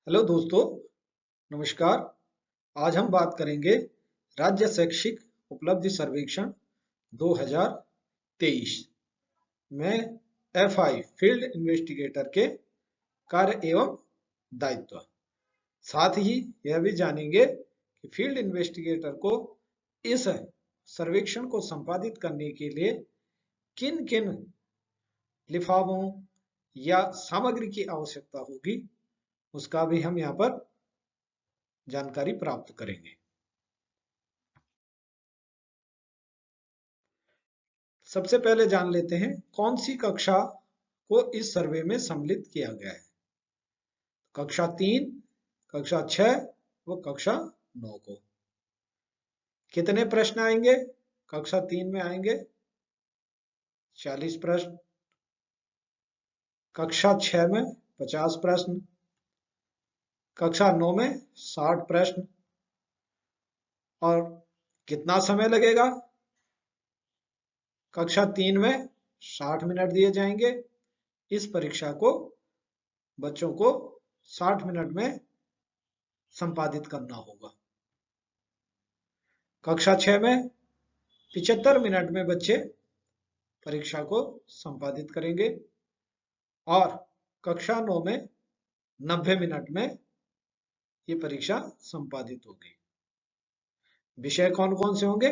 Hello दोस्तों, नमस्कार। आज हम बात करेंगे राज्य शैक्षिक उपलब्धि सर्वेक्षण 2023 में एफआई फील्ड इन्वेस्टिगेटर के कार्य एवं दायित्व। साथ ही यह भी जानेंगे कि फील्ड इन्वेस्टिगेटर को इस सर्वेक्षण को संपादित करने के लिए किन किन लिफाफों या सामग्री की आवश्यकता होगी, उसका भी हम यहाँ पर जानकारी प्राप्त करेंगे। सबसे पहले जान लेते हैं कौन सी कक्षा को इस सर्वे में सम्मिलित किया गया है। कक्षा 3, कक्षा 6 व कक्षा 9 को। कितने प्रश्न आएंगे? कक्षा 3 में आएंगे 40 प्रश्न, कक्षा 6 में 50 प्रश्न, कक्षा 9 में 60 प्रश्न। और कितना समय लगेगा? कक्षा 3 में 60 मिनट दिए जाएंगे। इस परीक्षा को बच्चों को 60 मिनट में संपादित करना होगा। कक्षा 6 में 75 मिनट में बच्चे परीक्षा को संपादित करेंगे और कक्षा 9 में 90 मिनट में ये परीक्षा संपादित होगी। विषय कौन कौन से होंगे?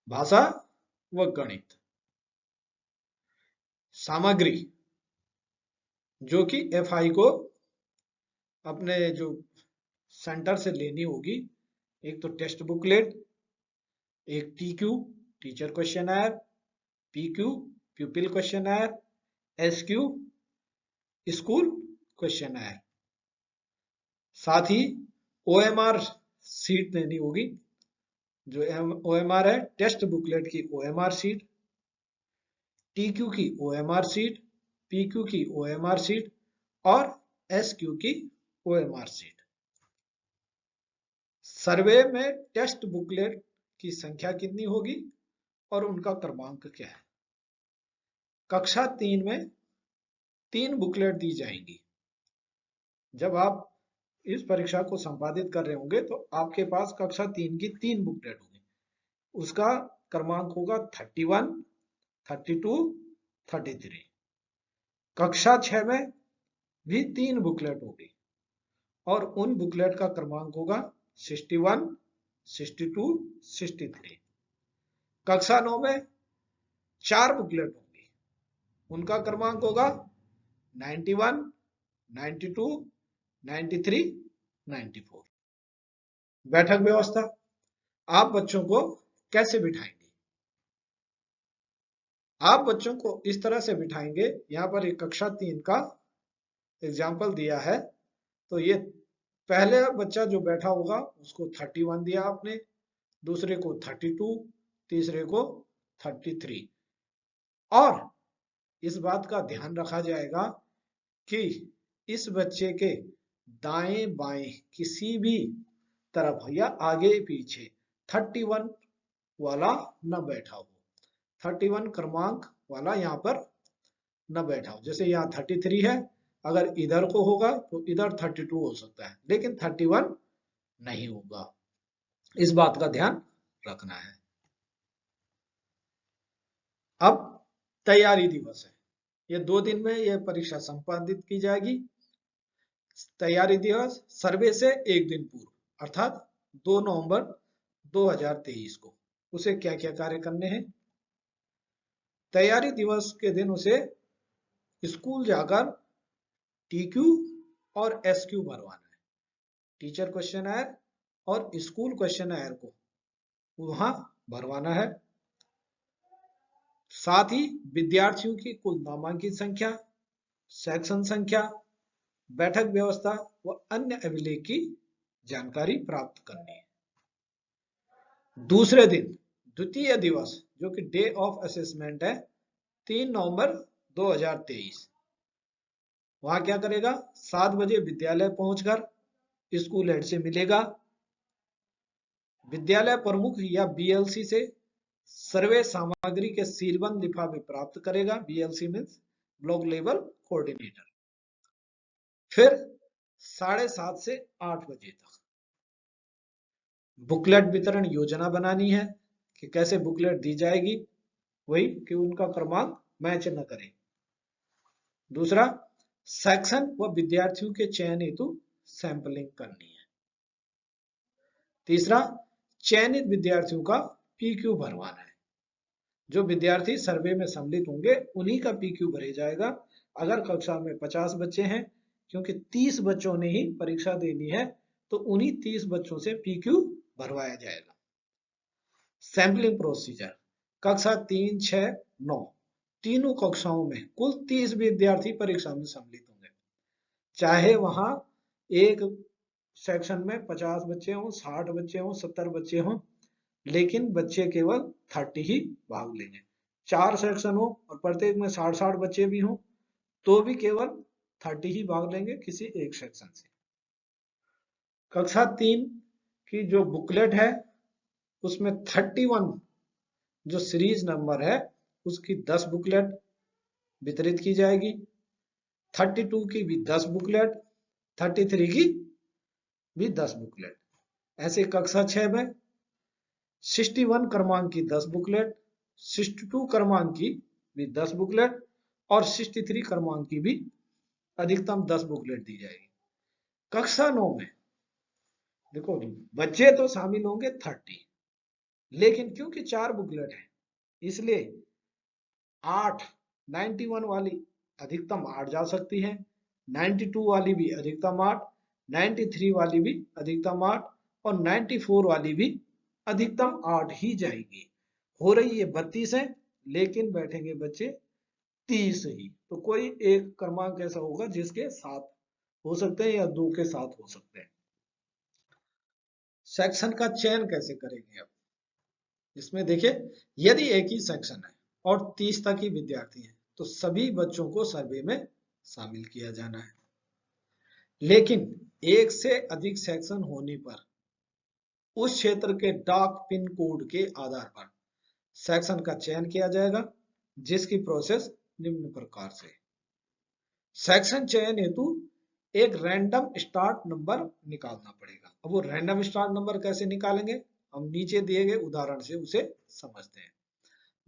भाषा व गणित। सामग्री जो कि एफआई को अपने जो सेंटर से लेनी होगी, एक तो टेक्स्ट बुकलेट, एक TQ teacher questionnaire, PQ pupil questionnaire, SQ school questionnaire. साथ ही ओएमआर सीट देनी होगी। जो ओएमआर है, टेक्स्ट बुकलेट की ओएमआर सीट, टीक्यू की ओएमआर सीट, पीक्यू की ओएमआर सीट और एसक्यू की ओएमआर सीट। सर्वे में टेक्स्ट बुकलेट की संख्या कितनी होगी और उनका क्रमांक क्या है? कक्षा 3 में 3 बुकलेट दी जाएंगी। जब आप इस परीक्षा को संपादित कर रहे होंगे तो आपके पास कक्षा 3 की 3 बुकलेट होगी। उसका क्रमांक होगा 31, 32, 33। कक्षा 6 में भी 3 बुकलेट होगी और उन बुकलेट का क्रमांक होगा 61, 62, 63। कक्षा 9 में 4 बुकलेट होंगी। उनका क्रमांक होगा 91, 92, 93, 94। बैठक व्यवस्था आप बच्चों को कैसे बिठाएंगे? आप बच्चों को इस तरह से बिठाएंगे। यहाँ पर एक कक्षा 3 का एग्जाम्पल दिया है। तो ये पहले बच्चा जो बैठा होगा उसको 31 दिया आपने, दूसरे को 32, तीसरे को 33। और इस बात का ध्यान रखा जाएगा कि इस बच्चे के दाएं बाएं किसी भी तरफ या आगे पीछे 31 वाला न बैठा हो। 31 क्रमांक वाला यहाँ पर न बैठा हो। जैसे यहाँ 33 है, अगर इधर को होगा तो इधर 32 हो सकता है, लेकिन 31 नहीं होगा। इस बात का ध्यान रखना है। अब तैयारी दिवस है। ये 2 दिन में यह परीक्षा संपादित की जाएगी। तैयारी दिवस सर्वे से 1 दिन पूर्व अर्थात 2 नवंबर 2023 को उसे क्या क्या कार्य करने हैं? तैयारी दिवस के दिन उसे स्कूल जाकर टीक्यू और एसक्यू भरवाना है। टीचर क्वेश्चनर और स्कूल क्वेश्चनर को वहां भरवाना है। साथ ही विद्यार्थियों की कुल नामांकित संख्या, सेक्शन संख्या, बैठक व्यवस्था व अन्य अभिलेख की जानकारी प्राप्त करनी है। दूसरे दिन द्वितीय दिवस जो कि डे ऑफ असेसमेंट है, 3 नवंबर 2023। वहां क्या करेगा? 7 बजे विद्यालय पहुंचकर स्कूल हेड से मिलेगा। विद्यालय प्रमुख या बीएलसी से सर्वे सामग्री के सीलबंद लिफाफे प्राप्त करेगा। BLC means block level coordinator. फिर 7:30 से 8 बजे तक। बुकलेट वितरण योजना बनानी है कि कैसे बुकलेट दी जाएगी, वही कि उनका क्रमांक मैच न करें। दूसरा, सेक्शन व विद्यार्थियों के चयन हेतु सैंपलिंग करनी है। तीसरा, चयनित विद्यार्थियों का पीक्यू भरवाना है। जो विद्यार्थी सर्वे में सम्मिलित होंगे उन्हीं का पीक्यू भरे जाएगा। अगर कक्षा में 50 बच्चे हैं, क्योंकि 30 बच्चों ने ही परीक्षा देनी है, तो उन्हीं 30 बच्चों से पीक्यू भरवाया जाएगा। सैंपलिंग प्रोसीजर, कक्षा 3, 6, 9 तीनों कक्षाओं में कुल 30 विद्यार्थी परीक्षा में सम्मिलित होंगे। चाहे वहां एक सेक्शन में 50 बच्चे हों, 60 बच्चे हों, 70 बच्चे हों, लेकिन बच्चे केवल 30 ही भाग लेंगे। 4 सेक्शन हो और प्रत्येक में 60-60 बच्चे भी हों, तो भी केवल 30 ही भाग लेंगे किसी एक सेक्शन से। कक्षा 3 की जो बुकलेट है उसमें 31 जो सीरीज नंबर है उसकी 10 बुकलेट वितरित की जाएगी। 32 की भी 10 बुकलेट, 33 की भी 10 बुकलेट। ऐसे कक्षा 6 में 61 क्रमांक की 10 बुकलेट, 62 क्रमांक की भी 10 बुकलेट और 63 क्रमांक की भी अधिकतम 10 बुकलेट दी जाएगी। कक्षा 9 में देखो बच्चे तो शामिल होंगे 30, लेकिन क्योंकि 4 बुकलेट है इसलिए 8 91 वाली अधिकतम 8 जा सकती है, 92 वाली भी अधिकतम 8, 93 वाली भी अधिकतम 8 और 94 वाली भी अधिकतम 8 ही जाएगी। हो रही है 32 है, लेकिन बैठेंगे बच्चे 30 ही। तो कोई एक क्रमांक ऐसा होगा जिसके 7 हो सकते हैं या 2 के 7 हो सकते हैं। सेक्शन का चयन कैसे करेंगे? अब इसमें देखिए, यदि एक ही सेक्शन है और 30 तक ही विद्यार्थी हैं, तो सभी बच्चों को सर्वे में शामिल किया जाना है। लेकिन एक से अधिक सेक्शन होने पर उस क्षेत्र के डाक पिन कोड के आधार पर सेक्शन का चयन किया जाएगा, जिसकी प्रोसेस निम्न प्रकार से। सेक्शन चयन हेतु एक रैंडम स्टार्ट नंबर निकालना पड़ेगा। अब वो रैंडम स्टार्ट नंबर कैसे निकालेंगे, हम नीचे दिए गए उदाहरण से उसे समझते हैं।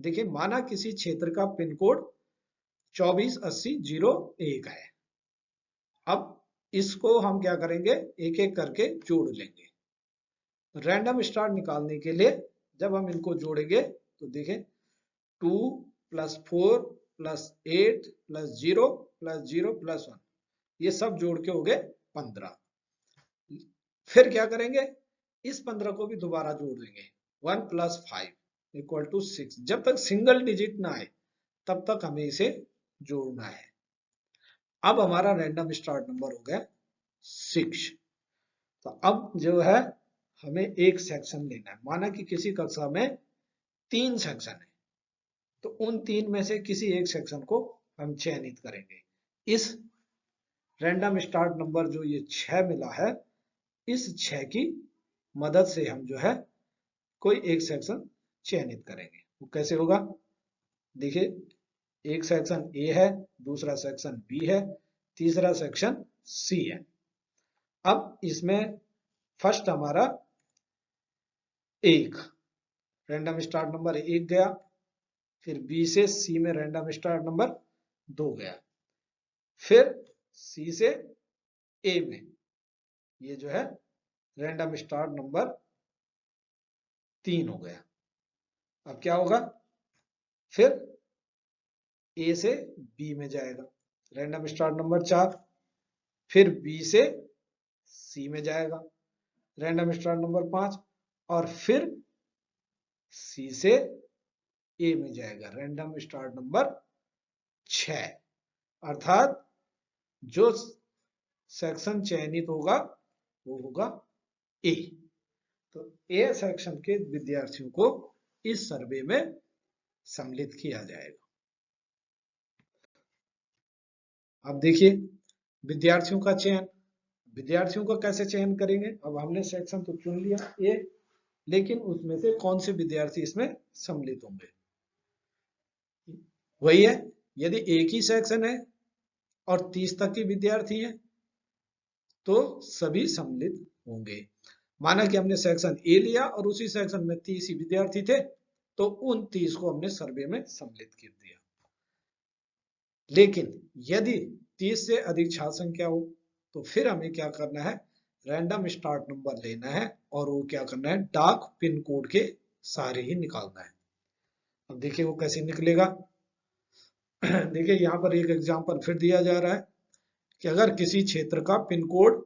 देखिए, माना किसी क्षेत्र का पिन कोड 248001 है। अब इसको हम क्या करेंगे, एक एक करके जोड़ लेंगे। रैंडम स्टार्ट निकालने के लिए जब हम इनको जोड़ेंगे तो देखिए 2 + 4 + 8 + 0 + 0 + 1, ये सब जोड़ के हो गए 15। फिर क्या करेंगे, इस 15 को भी दोबारा जोड़ देंगे। 1 + 5 = 6। जब तक सिंगल डिजिट ना आए तब तक हमें इसे जोड़ना है। अब हमारा रैंडम स्टार्ट नंबर हो गया 6। तो अब जो है हमें एक सेक्शन लेना है। माना कि किसी कक्षा में 3 सेक्शन है, तो उन 3 में से किसी एक सेक्शन को हम चयनित करेंगे। इस रैंडम स्टार्ट नंबर जो ये 6 मिला है, इस 6 की मदद से हम जो है कोई एक सेक्शन चयनित करेंगे। वो कैसे होगा, देखिए, एक सेक्शन ए है, दूसरा सेक्शन बी है, तीसरा सेक्शन सी है। अब इसमें फर्स्ट हमारा 1 रैंडम स्टार्ट नंबर 1 गया, फिर बी से सी में रैंडम स्टार्ट नंबर 2 गया, फिर सी से ए में ये जो है रैंडम स्टार्ट नंबर 3 हो गया। अब क्या होगा, फिर ए से बी में जाएगा रैंडम स्टार्ट नंबर 4, फिर बी से सी में जाएगा रैंडम स्टार्ट नंबर 5 और फिर सी से ए में जाएगा रैंडम स्टार्ट नंबर 6। अर्थात जो सेक्शन चयनित होगा वो होगा ए। तो ए सेक्शन के विद्यार्थियों को इस सर्वे में सम्मिलित किया जाएगा। अब देखिए, विद्यार्थियों का चयन, विद्यार्थियों का कैसे चयन करेंगे। अब हमने सेक्शन तो चुन लिया ए, लेकिन उसमें से कौन से विद्यार्थी इसमें सम्मिलित होंगे, वही है, यदि एक ही सेक्शन है और 30 तक के विद्यार्थी हैं तो सभी सम्मिलित होंगे। माना कि हमने सेक्शन ए लिया और उसी सेक्शन में 30 ही विद्यार्थी थे, तो उन 30 को हमने सर्वे में सम्मिलित कर दिया। लेकिन यदि 30 से अधिक छात्र संख्या हो तो फिर हमें क्या करना है, रैंडम स्टार्ट नंबर लेना है और वो क्या करना है, डाक पिन कोड के सारे ही निकालना है। अब देखिए वो कैसे निकलेगा। देखिए यहाँ पर एक एग्जांपल फिर दिया जा रहा है कि अगर किसी क्षेत्र का पिन कोड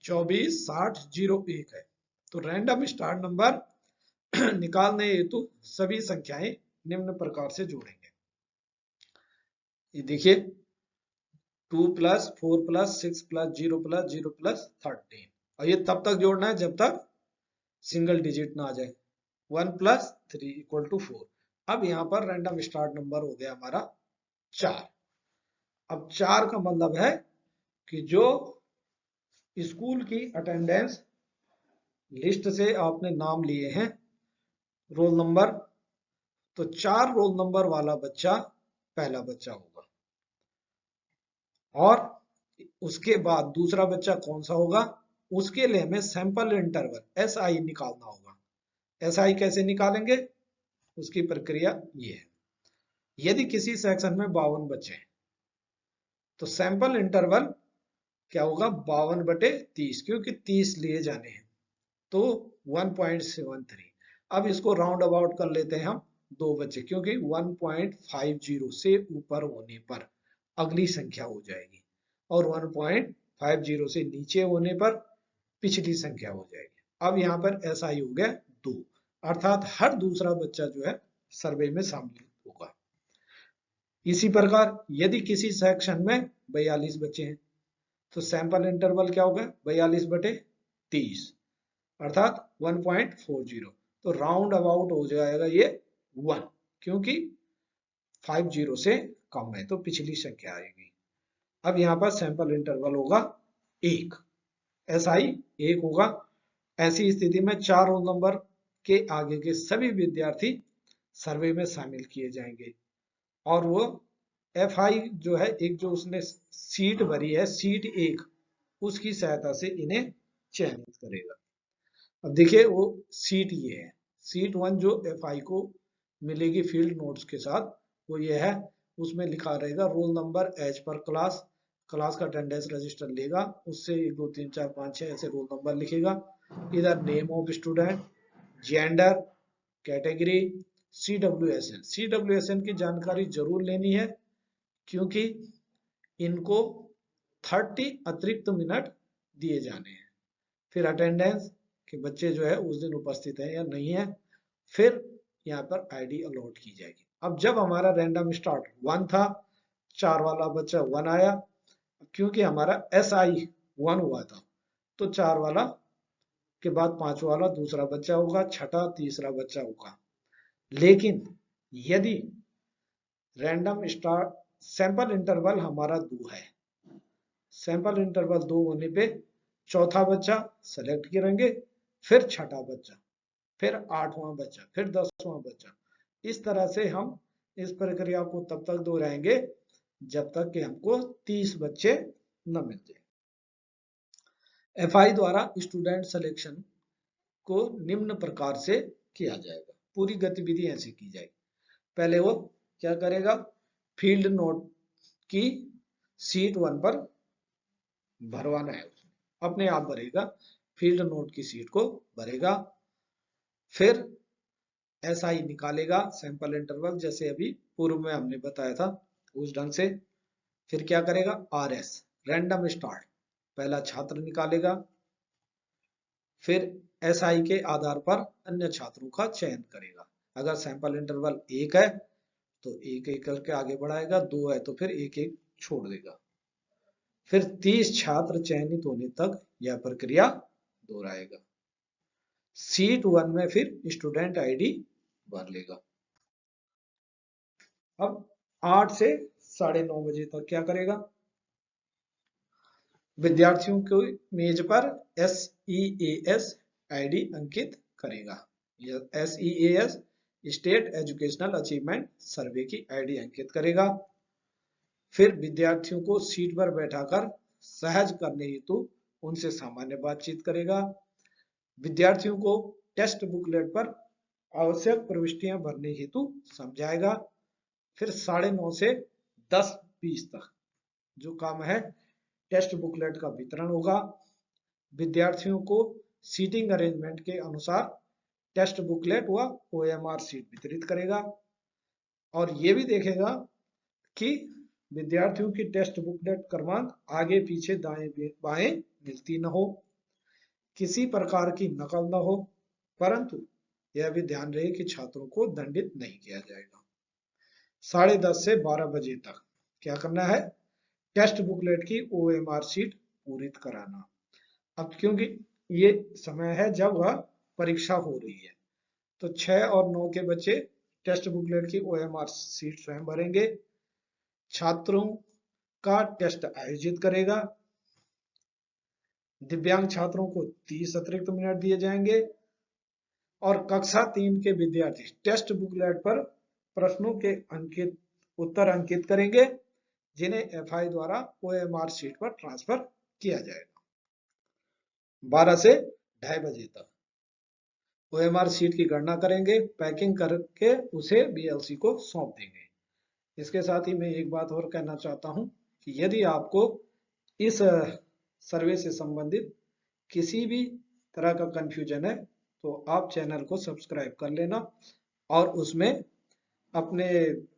246001 है तो रैंडम स्टार्ट नंबर निकालने हेतु सभी संख्याएं निम्न प्रकार से जोड़ेंगे। ये देखिए 2 + 4 + 6 + 0 + 0 + 13, और ये तब तक जोड़ना है जब तक सिंगल डिजिट ना आ जाए। 1 + 3 = 4। अब यहाँ पर रैंडम स्टार्ट नंबर हो गया हमारा 4। अब 4 का मतलब है कि जो स्कूल की अटेंडेंस लिस्ट से आपने नाम लिए हैं, रोल नंबर, तो 4 रोल नंबर वाला बच्चा पहला बच्चा होगा। और उसके बाद दूसरा बच्चा कौन सा होगा, उसके लिए हमें सैंपल इंटरवल SI निकालना होगा। SI कैसे निकालेंगे, उसकी प्रक्रिया ये है। यदि किसी सेक्शन में 52 बच्चे हैं तो सैंपल इंटरवल क्या होगा, 52/30, क्योंकि 30 लिए जाने हैं तो 1.73। अब इसको राउंड अबाउट कर लेते हैं हम 2 बच्चे, क्योंकि 1.50 से ऊपर होने पर अगली संख्या हो जाएगी और 1.50 से नीचे होने पर पिछली संख्या हो जाएगी। अब यहाँ पर SI हो गया 2, अर्थात हर दूसरा बच्चा जो है सर्वे में शामिल होगा। इसी प्रकार यदि किसी सेक्शन में 42 बच्चे हैं तो सैंपल इंटरवल क्या होगा, 42/30 अर्थात 1.40, तो राउंड अबाउट हो जाएगा ये 1, क्योंकि 50 से कम है तो पिछली संख्या आएगी। अब यहाँ पर सैंपल इंटरवल होगा 1, SI 1 होगा। ऐसी स्थिति में 4 रोल नंबर के आगे के सभी विद्यार्थी सर्वे में शामिल किए जाएंगे और वो FI जो है, एक जो उसने सीट भरी है, सीट 1, उसकी सहायता से इन्हें चयनित करेगा। अब देखिए वो सीट ये है, सीट 1 जो FI को मिलेगी फील्ड नोट्स के साथ, वो ये है। उसमें लिखा रहेगा roll number as per class, class का अटेंडेंस रजिस्टर लेगा, उससे 1 2 3 4 5 6 ऐसे रोल नंबर लिखेगा। इधर name of student, gender, category, CWSN की जानकारी जरूर लेनी है, क्योंकि इनको 30 अतिरिक्त मिनट दिए जाने हैं। फिर अटेंडेंस कि बच्चे जो है उस दिन उपस्थित है या नहीं है। फिर यहाँ पर ID अलॉट की जाएगी। अब जब हमारा रैंडम स्टार्ट 1 था, 4 वाला बच्चा 1 आया, क्योंकि हमारा SI 1 हुआ था तो 4 वाला के बाद 5 वाला दूसरा बच्चा होगा, छठा तीसरा बच्चा होगा। लेकिन यदि रैंडम स्टार्ट सैंपल इंटरवल हमारा 2 है, सैंपल इंटरवल 2 होने पे चौथा बच्चा सेलेक्ट करेंगे, फिर छठा बच्चा, फिर 8वां बच्चा, फिर 10वां बच्चा। इस तरह से हम इस प्रक्रिया को तब तक दोहराएंगे जब तक कि हमको 30 बच्चे न मिल जाए। FI द्वारा स्टूडेंट सिलेक्शन को निम्न प्रकार से किया जाएगा। पूरी गतिविधि ऐसे की जाएगी। पहले वो क्या करेगा, फील्ड नोट की सीट 1 पर भरवाना है, अपने आप भरेगा, फील्ड नोट की सीट को भरेगा। फिर SI निकालेगा सैंपल इंटरवल, जैसे अभी पूर्व में हमने बताया था उस ढंग से। फिर क्या करेगा, RS रैंडम स्टार्ट, पहला छात्र निकालेगा। फिर SI के आधार पर अन्य छात्रों का चयन करेगा। अगर सैंपल इंटरवल 1 है तो एक एक करके आगे बढ़ाएगा, 2 है तो फिर एक एक छोड़ देगा। फिर 30 छात्र चयनित होने तक यह प्रक्रिया दोहराएगा। सीट 1 में फिर स्टूडेंट ID भर लेगा। अब 8 से 9:30 बजे तक क्या करेगा, विद्यार्थियों को मेज पर SEAS ID अंकित करेगा। SEAS स्टेट एजुकेशनल अचीवमेंट सर्वे की ID अंकित करेगा। फिर विद्यार्थियों को सीट पर बैठाकर सहज करने हेतु उनसे सामान्य बातचीत करेगा, विद्यार्थियों को टेस्ट बुकलेट पर आवश्यक प्रविष्टियां भरने हेतु समझाएगा। फिर 9:30 से 10:20 तक जो काम है टेस्ट बुकलेट का वितरण होगा। विद्यार्थियों को सीटिंग अरेंजमेंट के अनुसार टेस्ट बुकलेट व OMR सीट वितरित करेगा और ये भी देखेगा कि विद्यार्थियों की टेस्ट बुकलेट क्रमांक आगे पीछे दाएं बाएं मिलती न हो, किसी प्रकार की नकल न हो, परंतु यह भी ध्यान रहे कि छात्रों को दंडित नहीं किया जाएगा। 10:30 से 12 बजे तक क्या करना है, टेस्ट बुकलेट की OMR सीट पूरी कराना। अब क्योंकि ये समय है जब वह परीक्षा हो रही है, तो 6 और 9 के बच्चे टेस्ट बुकलेट की OMR सीट स्वयं भरेंगे, छात्रों का टेस्ट आयोजित करेगा, दिव्यांग छात्रों को 30 अतिरिक्त मिनट दिए जाएंगे और कक्षा 3 के विद्यार्थी टेस्ट बुकलेट पर प्रश्नों के उत्तर अंकित करेंगे, जिन्हें FI द्वारा OMR सीट पर ट्रांसफर किया जाएगा। 12 से 2:30 बजे तक OMR सीट की गणना करेंगे, पैकिंग करके उसे BLC को सौंप देंगे। इसके साथ ही मैं एक बात और कहना चाहता हूं कि यदि आपको इस सर्वे से संबंधित किसी भी तरह का कंफ्यूजन है तो आप चैनल को सब्सक्राइब कर लेना और उसमें अपने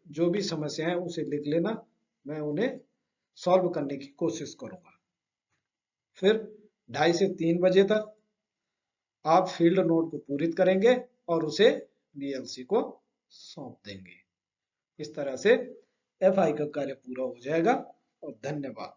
जो भी समस्या है उसे लिख लेना, मैं उन्हें सॉल्व करने की कोशिश करूंगा। फिर 2:30 से 3 बजे तक आप फील्ड नोट को पूरित करेंगे और उसे BLC को सौंप देंगे। इस तरह से FI का कार्य पूरा हो जाएगा और धन्यवाद।